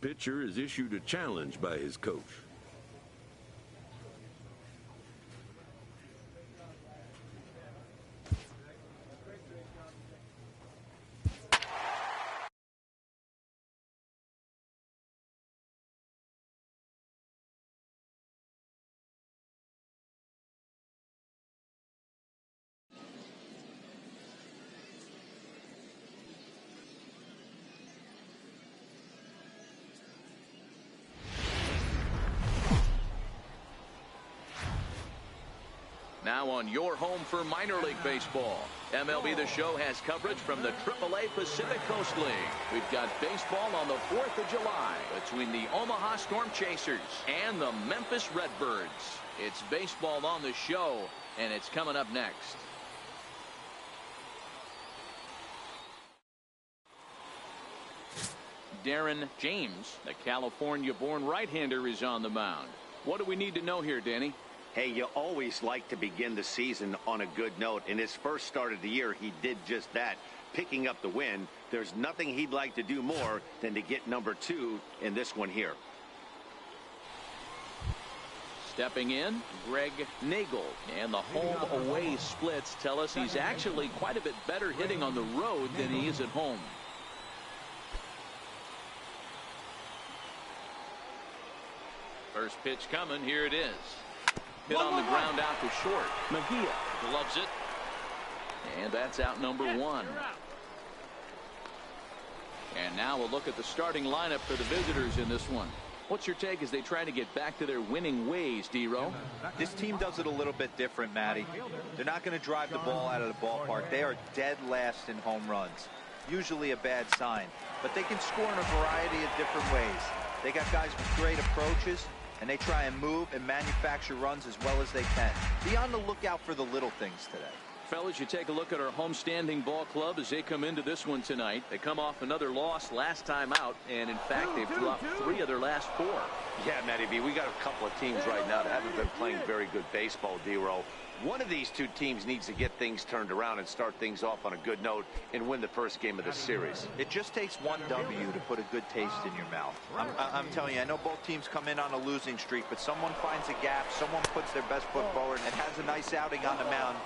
Pitcher is issued a challenge by his coach. Now on your home for minor league baseball. MLB The Show has coverage from the AAA Pacific Coast League. We've got baseball on the 4th of July between the Omaha Storm Chasers and the Memphis Redbirds. It's baseball on the show, and it's coming up next. Darren James, the California-born right-hander, is on the mound. What do we need to know here, Danny? Hey, you always like to begin the season on a good note. In his first start of the year, he did just that, picking up the win. There's nothing he'd like to do more than to get number 2 in this one here. Stepping in, Greg Nagel. And the home-away splits tell us he's actually quite a bit better hitting on the road than he is at home. First pitch coming. Here it is. Hit on the ground out to short. Mejia gloves it. And that's out number 1. And now we'll look at the starting lineup for the visitors in this one. What's your take as they try to get back to their winning ways, D-Row? This team does it a little bit different, Matty. They're not going to drive the ball out of the ballpark. They are dead last in home runs. Usually a bad sign. But they can score in a variety of different ways. They got guys with great approaches, and they try and move and manufacture runs as well as they can. Be on the lookout for the little things today. Fellas, you take a look at our homestanding ball club as they come into this one tonight. They come off another loss last time out, and in fact, they've dropped 3 of their last 4. Yeah, Matty B, we got a couple of teams right now that haven't been playing very good baseball, D-Row. One of these 2 teams needs to get things turned around and start things off on a good note and win the first game of the series. It just takes one W to put a good taste in your mouth. I'm telling you, I know both teams come in on a losing streak, but someone finds a gap, someone puts their best foot forward and has a nice outing on the mound.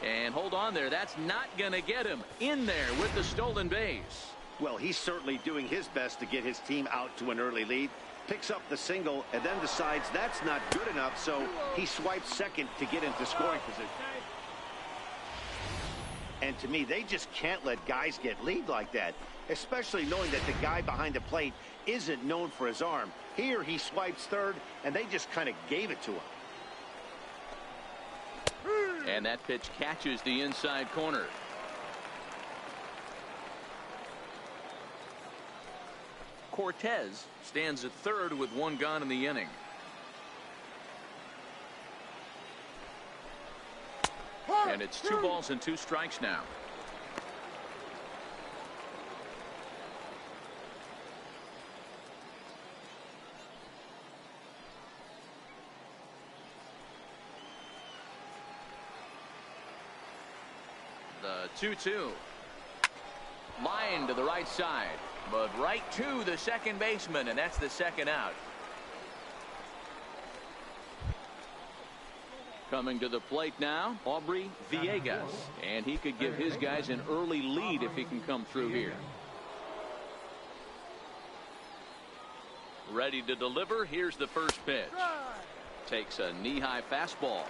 And hold on there. That's not going to get him in there with the stolen base. Well, he's certainly doing his best to get his team out to an early lead. Picks up the single and then decides that's not good enough, so he swipes second to get into scoring position. And to me, they just can't let guys get lead like that, especially knowing that the guy behind the plate isn't known for his arm. Here he swipes third, and they just kind of gave it to him. And that pitch catches the inside corner. Cortez stands at third with 1 gone in the inning. And it's 2 balls and 2 strikes now. The 2-2. Line to the right side. But right to the second baseman, and that's the second out. Coming to the plate now, Aubrey Villegas. And he could give his guys an early lead if he can come through here. Ready to deliver. Here's the first pitch. Takes a knee-high fastball.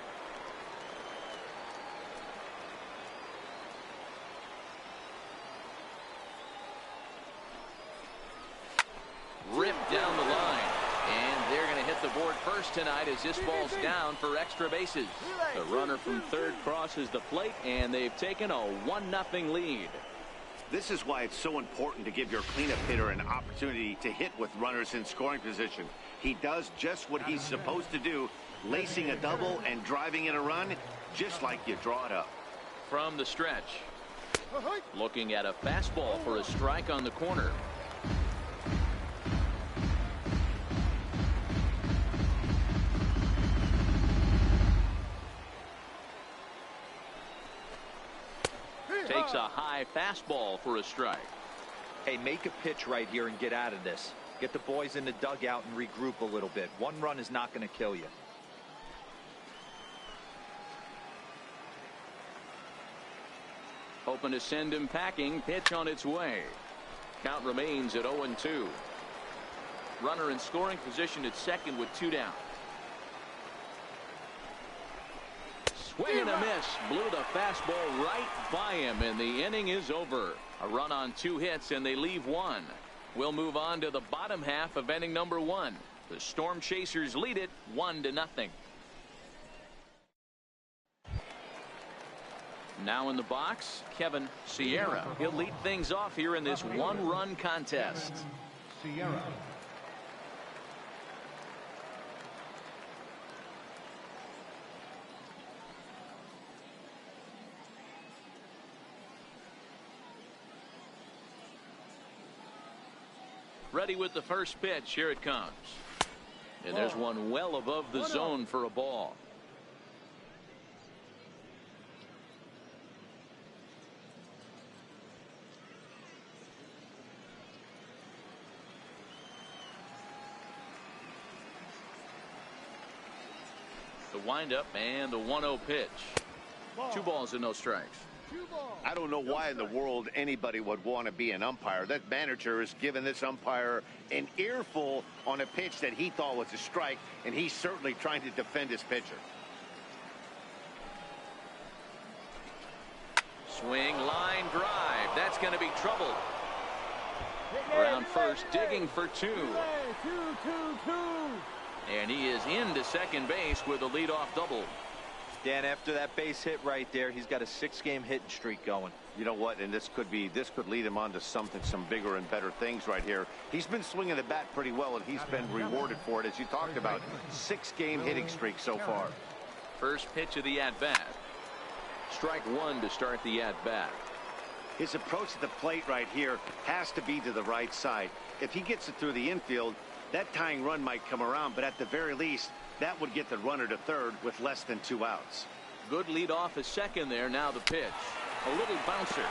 Ripped down the line, and they're going to hit the board first tonight as this ball's down for extra bases. The runner from third crosses the plate, and they've taken a 1-0 lead. This is why it's so important to give your cleanup hitter an opportunity to hit with runners in scoring position. He does just what he's supposed to do, lacing a double and driving in a run, just like you draw it up. From the stretch, looking at a fastball for a strike on the corner. Takes a high fastball for a strike. Hey, make a pitch right here and get out of this. Get the boys in the dugout and regroup a little bit. One run is not going to kill you. Hoping to send him packing. Pitch on its way. Count remains at 0-2. Runner in scoring position at second with 2 down. Swing and a miss. Blew the fastball right by him, and the inning is over. A run on 2 hits, and they leave 1. We'll move on to the bottom half of inning number 1. The Storm Chasers lead it 1-0. Now in the box, Kevin Sierra. He'll lead things off here in this 1-run contest. Sierra. Ready with the first pitch. Here it comes. And there's one well above the zone for a ball. The windup and the 1-0 pitch. 2 balls and no strikes. I don't know why in the world anybody would want to be an umpire. That manager has given this umpire an earful on a pitch that he thought was a strike, and he's certainly trying to defend his pitcher. Swing, line drive. That's going to be trouble. Around first, digging for 2. And he is into second base with a leadoff double. Dan, after that base hit right there, he's got a 6-game hitting streak going. You know what? And this could lead him on to some bigger and better things right here. He's been swinging the bat pretty well, and he's been rewarded for it, as you talked about. 6-game hitting streak so far. First pitch of the at-bat. Strike 1 to start the at-bat. His approach at the plate right here has to be to the right side. If he gets it through the infield, that tying run might come around, but at the very least, that would get the runner to third with less than 2 outs. Good lead off at second there. Now the pitch. A little bouncer.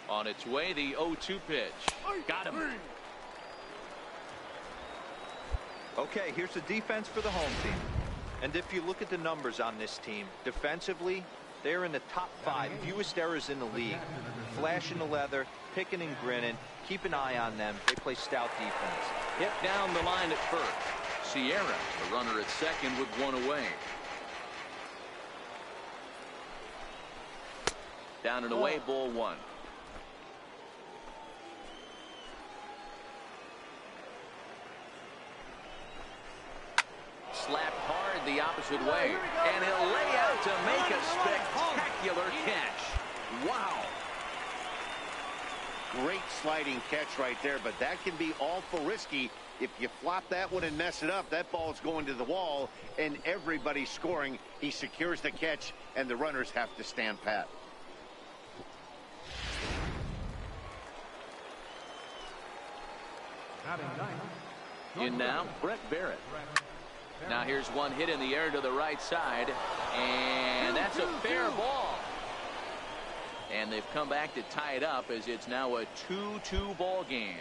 On its way, the 0-2 pitch. Got him. Okay, here's the defense for the home team. And if you look at the numbers on this team, defensively, they're in the top 5 fewest errors in the league. Flashing the leather, picking and grinning, keep an eye on them. They play stout defense. Hit down the line at first. Sierra, the runner at second with 1 away. Down and away, ball 1. Slapped hard the opposite way, and he'll lay out to make a spectacular catch. Wow. Great sliding catch right there, but that can be awful risky. If you flop that one and mess it up, that ball's going to the wall, and everybody's scoring. He secures the catch, and the runners have to stand pat. In now, Brett Barrett. Now here's one hit in the air to the right side, and that's a fair ball. And they've come back to tie it up as it's now a 2-2 ball game.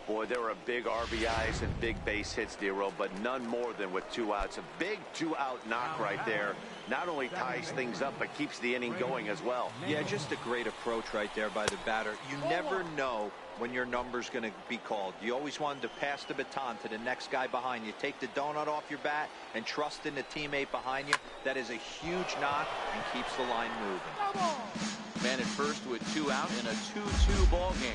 Boy, there were big RBIs and big base hits, Dero, but none more than with 2 outs. A big 2-out knock right there. Not only ties things up, but keeps the inning going as well. Yeah, just a great approach right there by the batter. You never know when your number's going to be called. You always wanted to pass the baton to the next guy behind you. Take the donut off your bat and trust in the teammate behind you. That is a huge knock and keeps the line moving. Man at first with 2 out in a 2-2 ball game.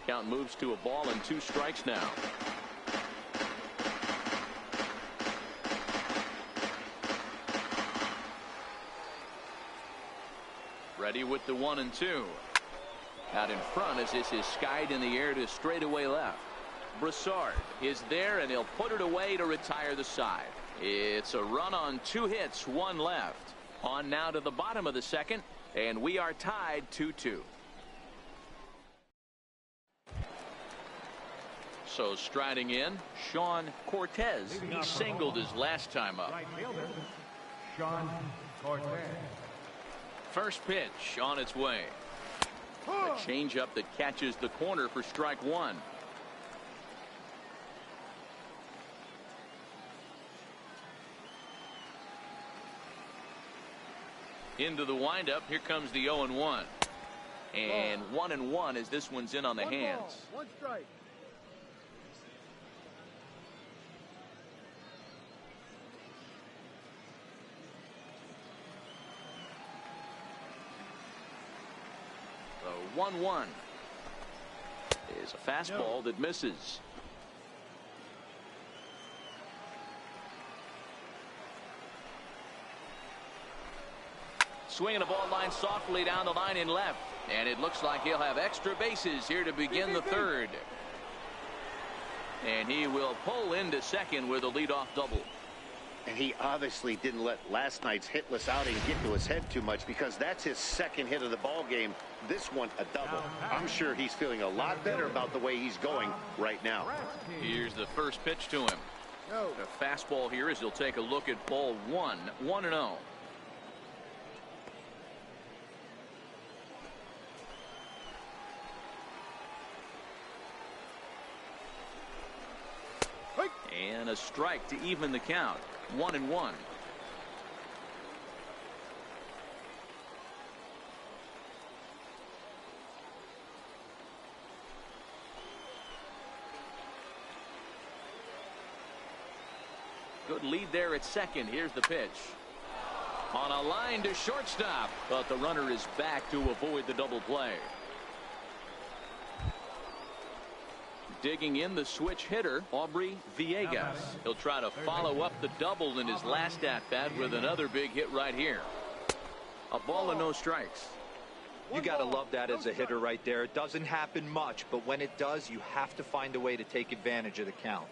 Count moves to a ball and 2 strikes now. Ready with the 1-2. Out in front as this is skied in the air to straightaway left. Broussard is there, and he'll put it away to retire the side. It's a run on 2 hits, 1 left. On now to the bottom of the second, and we are tied 2-2. So striding in, Sean Cortez. He singled his last time up. Right fielder, Sean Cortez. First pitch on its way. A changeup that catches the corner for strike one. Into the windup. Here comes the 0-1. And 1-1 as this one's in on the hands. One strike. The 1-1 is a fastball that misses. Swinging a ball line softly down the line in left. And it looks like he'll have extra bases here to begin the third. And he will pull into second with a leadoff double. And he obviously didn't let last night's hitless outing get to his head too much, because that's his second hit of the ball game. This one a double. I'm sure he's feeling a lot better about the way he's going right now. Here's the first pitch to him. The fastball here as he'll take a look at ball one. 1-0. And a strike to even the count. 1-1. Good lead there at second. Here's the pitch. On a line to shortstop, but the runner is back to avoid the double play. Digging in the switch hitter, Aubrey Villegas. He'll try to follow up the double in his last at-bat with another big hit right here. A ball and no strikes. You got to love that as a hitter right there. It doesn't happen much, but when it does, you have to find a way to take advantage of the count.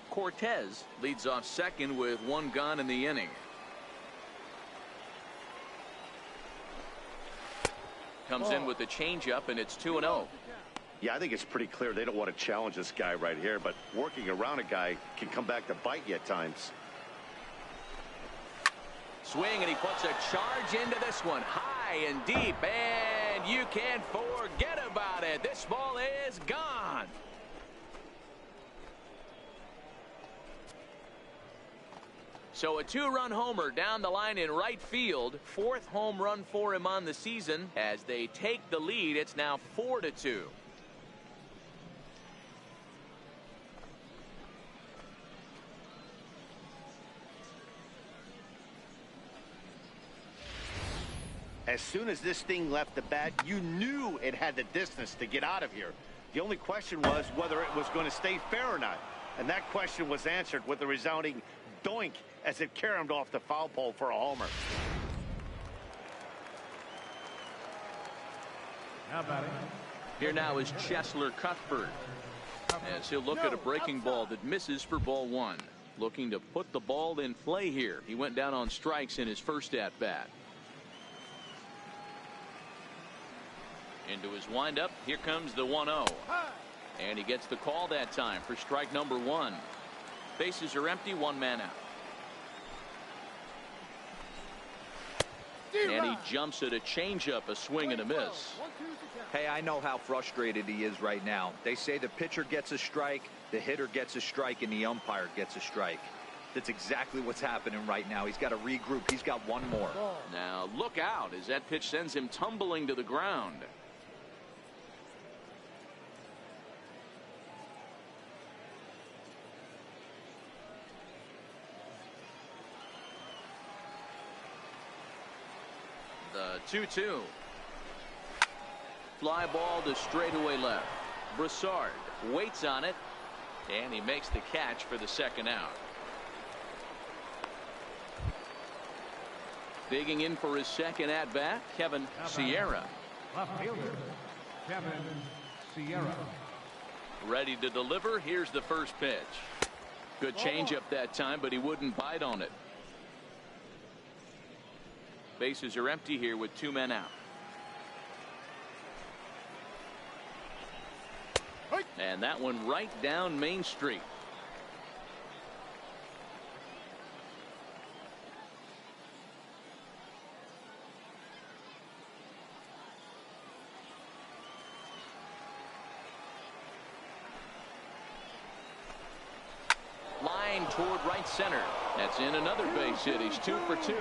Cortez leads off second with one gone in the inning. Comes in with the changeup, and it's 2-0. Yeah, I think it's pretty clear they don't want to challenge this guy right here, but working around a guy can come back to bite you at times. Swing, and he puts a charge into this one, high and deep, and you can't forget about it. This ball is gone. So a two-run homer down the line in right field. Fourth home run for him on the season. As they take the lead, it's now 4-2. As soon as this thing left the bat, you knew it had the distance to get out of here. The only question was whether it was going to stay fair or not. And that question was answered with a resounding doink as it caromed off the foul pole for a homer. Here now is Cheslor Cuthbert, as he'll look at a breaking ball that misses for ball one. Looking to put the ball in play here. He went down on strikes in his first at bat. Into his windup. Here comes the 1-0. And he gets the call that time for strike number one. Bases are empty, one man out. And he jumps at a changeup, a swing and a miss. Hey, I know how frustrated he is right now. They say the pitcher gets a strike, the hitter gets a strike, and the umpire gets a strike. That's exactly what's happening right now. He's got to regroup. He's got one more. Now look out as that pitch sends him tumbling to the ground. The 2-2. Fly ball to straightaway left. Broussard waits on it, and he makes the catch for the second out. Digging in for his second at bat, Kevin Sierra. Left fielder, Kevin Sierra. Ready to deliver. Here's the first pitch. Good changeup that time, but he wouldn't bite on it. Bases are empty here with 2 men out. And that one right down Main Street. Line toward right center. That's in another base hit. He's 2 for 2.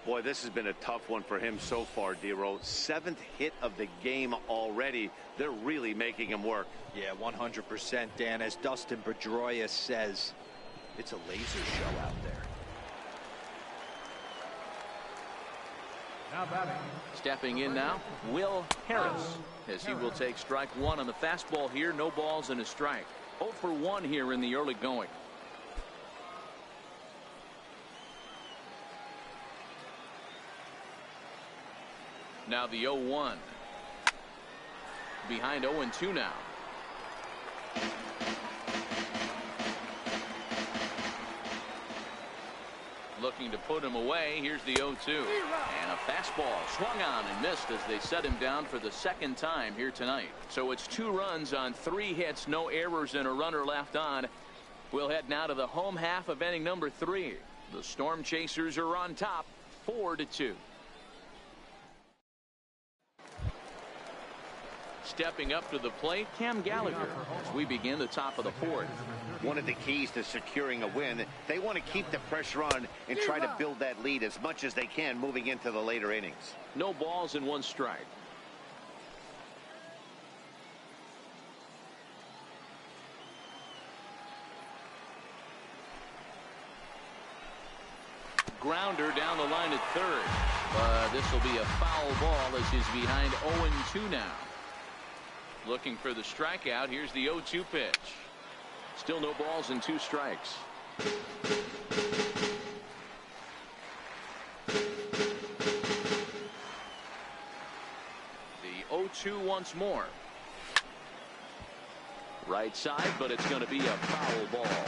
Boy, this has been a tough one for him so far, D-Roll. 7th hit of the game already. They're really making him work. Yeah, 100%, Dan. As Dustin Pedroia says, it's a laser show out there. Now batting. Stepping in now, Will Harris, as he will take strike 1 on the fastball here. No balls and a strike. 0 for 1 here in the early going. Now the 0-1. Behind 0-2 now. Looking to put him away. Here's the 0-2. And a fastball swung on and missed as they set him down for the 2nd time here tonight. So it's 2 runs on 3 hits, no errors, and a runner left on. We'll head now to the home half of inning number 3. The Storm Chasers are on top, 4-2. Stepping up to the plate, Cam Gallagher, as we begin the top of the 4th. One of the keys to securing a win, they want to keep the pressure on and try to build that lead as much as they can moving into the later innings. No balls and 1 strike. Grounder down the line at 3rd. This will be a foul ball as he's behind 0-2 now. Looking for the strikeout. Here's the 0-2 pitch. Still no balls and 2 strikes. The 0-2 once more. Right side, but it's going to be a foul ball.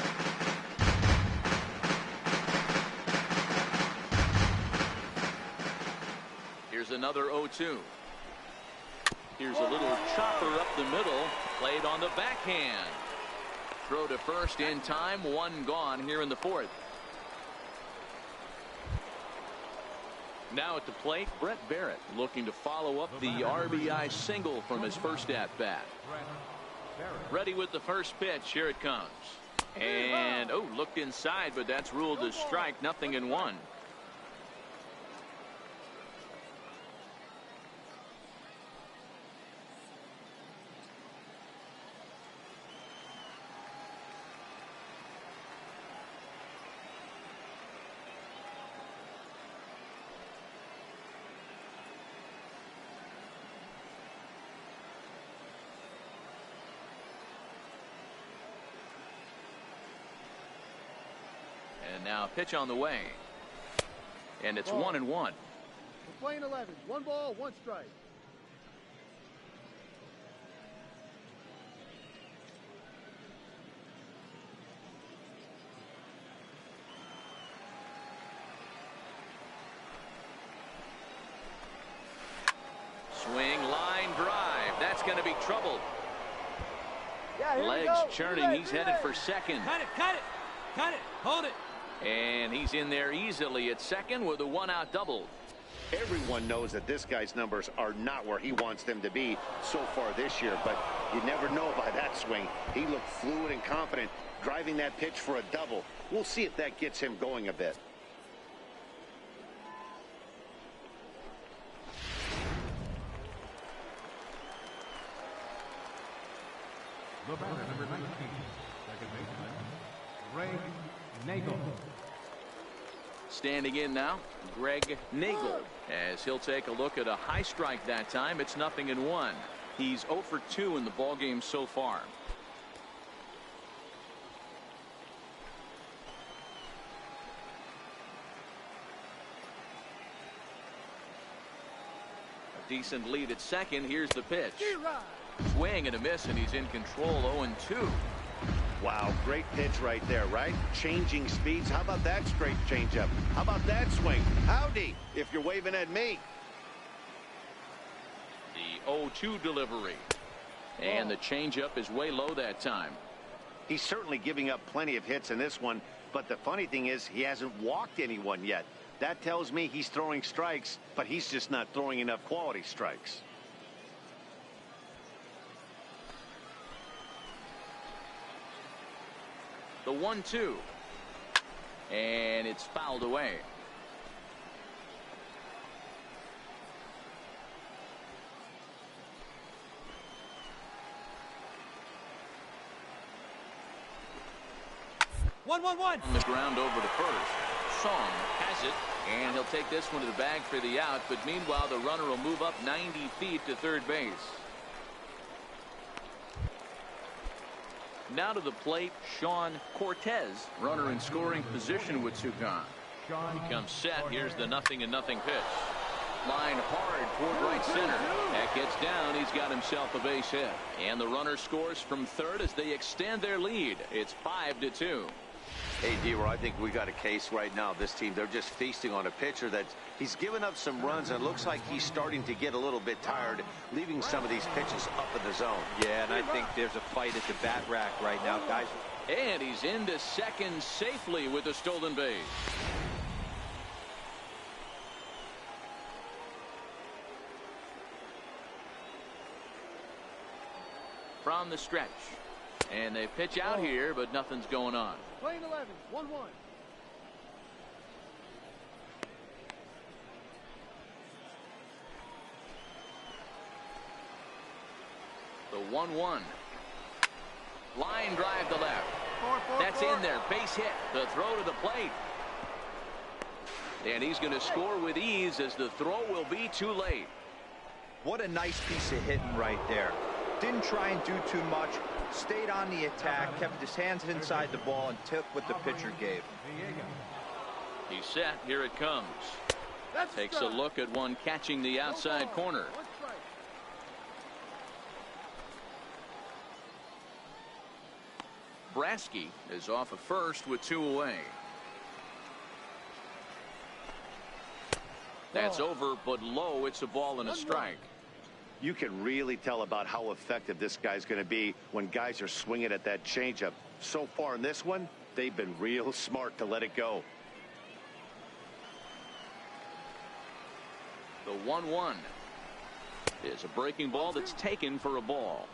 Here's another 0-2. Here's a little chopper up the middle, played on the backhand. Throw to first in time, 1 gone here in the 4th. Now at the plate, Brett Barrett looking to follow up the RBI single from his first at bat. Ready with the first pitch. Here it comes. And looked inside, but that's ruled a strike. 0-1. And now a pitch on the way. And it's 1-1. We're playing 11. 1 ball, 1 strike. Swing, line drive. That's going to be trouble. Yeah, Legs churning. He's headed for second. Cut it, cut it, cut it, hold it. And he's in there easily at second with a 1-out double. Everyone knows that this guy's numbers are not where he wants them to be so far this year, but you never know by that swing. He looked fluid and confident driving that pitch for a double. We'll see if that gets him going a bit. The batter, number 19, second baseman, Greg Nagel. Standing in now, Greg Nagel, as he'll take a look at a high strike that time. It's 0-1. He's 0 for 2 in the ballgame so far. A decent lead at second. Here's the pitch. Swing and a miss, and he's in control. 0-2. Wow, great pitch right there, right? Changing speeds. How about that straight changeup? How about that swing? Howdy, if you're waving at me. The 0-2 delivery. And the changeup is way low that time. He's certainly giving up plenty of hits in this one, but the funny thing is he hasn't walked anyone yet. That tells me he's throwing strikes, but he's just not throwing enough quality strikes. The 1-2. And it's fouled away. One. On the ground over to first. Song has it, and he'll take this one to the bag for the out, but meanwhile the runner will move up 90 feet to third base. Now to the plate, Sean Cortez, runner in scoring position with Sukan. He comes set. Here's the 0-0 pitch. Line hard toward right center. That gets down. He's got himself a base hit. And the runner scores from third as they extend their lead. It's 5-2. Hey, D-Roy, I think we got a case right now. This team, they're just feasting on a pitcher that he's given up some runs, and it looks like he's starting to get a little bit tired, leaving some of these pitches up in the zone. Yeah, and I think there's a fight at the bat rack right now, guys. And he's into second safely with a stolen base. From the stretch. And they pitch out here, but nothing's going on. Playing 11, 1-1. The 1-1. Line drive to left. That's in there. Base hit. The throw to the plate. And he's going to score with ease as the throw will be too late. What a nice piece of hitting right there. Didn't try and do too much. Stayed on the attack, kept his hands inside the ball, and took what the pitcher gave. He's set. Here it comes. Takes a look at one catching the outside corner. Brasky is off of first with 2 away. That's over, but low. It's a ball and a strike. You can really tell about how effective this guy's going to be when guys are swinging at that changeup. So far in this one, they've been real smart to let it go. The 1-1 is a breaking ball that's taken for a ball.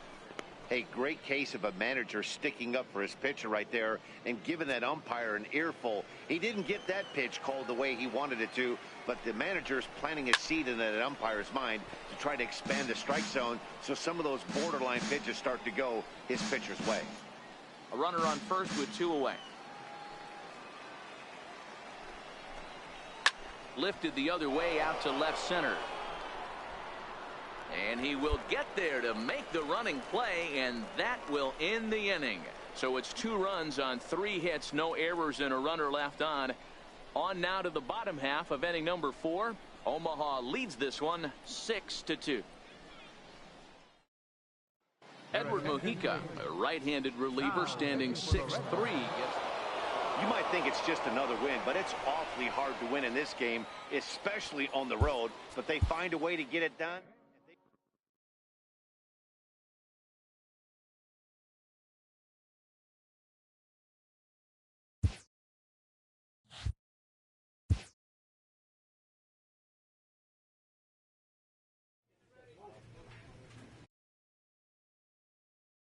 A great case of a manager sticking up for his pitcher right there and giving that umpire an earful. He didn't get that pitch called the way he wanted it to, but the manager's planting a seed in that umpire's mind to try to expand the strike zone so some of those borderline pitches start to go his pitcher's way. A runner on first with 2 away. Lifted the other way out to left center. And he will get there to make the running play, and that will end the inning. So it's 2 runs on 3 hits, no errors, and a runner left on. On now to the bottom half of inning number 4. Omaha leads this one 6-2. Edward Mujica, a right-handed reliever, standing 6'3". You might think it's just another win, but it's awfully hard to win in this game, especially on the road. But they find a way to get it done.